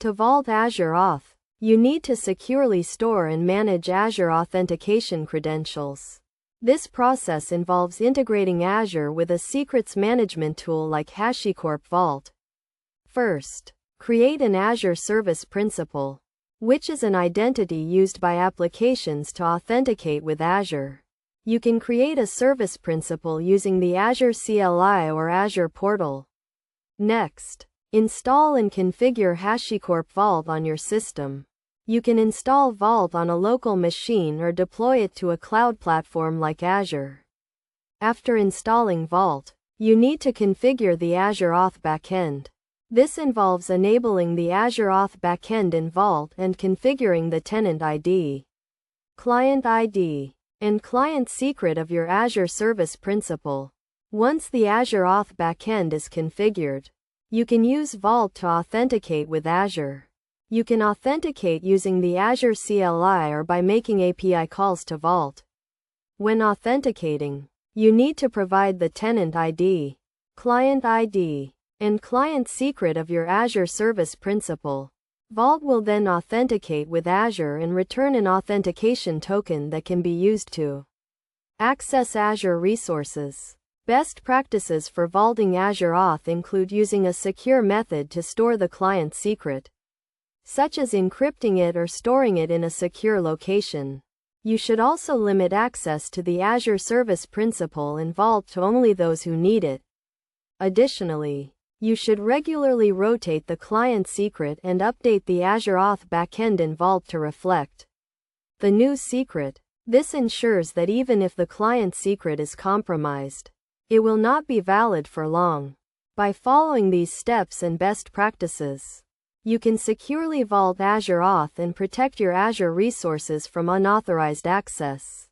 To vault Azure Auth, you need to securely store and manage Azure authentication credentials. This process involves integrating Azure with a secrets management tool like HashiCorp Vault. First, create an Azure Service Principal, which is an identity used by applications to authenticate with Azure. You can create a service principal using the Azure CLI or Azure portal. Next, install and configure HashiCorp Vault on your system. You can install Vault on a local machine or deploy it to a cloud platform like Azure. After installing Vault, you need to configure the Azure Auth backend. This involves enabling the Azure Auth backend in Vault and configuring the tenant ID, client ID, and client secret of your Azure Service Principal. Once the Azure Auth backend is configured, you can use Vault to authenticate with Azure. You can authenticate using the Azure CLI or by making API calls to Vault. When authenticating, you need to provide the tenant ID, client ID, and client secret of your Azure Service Principal. Vault will then authenticate with Azure and return an authentication token that can be used to access Azure resources. Best practices for vaulting Azure Auth include using a secure method to store the client secret, such as encrypting it or storing it in a secure location. You should also limit access to the Azure Service Principal in Vault to only those who need it. Additionally, you should regularly rotate the client secret and update the Azure Auth backend in Vault to reflect the new secret. This ensures that even if the client secret is compromised, it will not be valid for long. By following these steps and best practices, you can securely vault Azure Auth and protect your Azure resources from unauthorized access.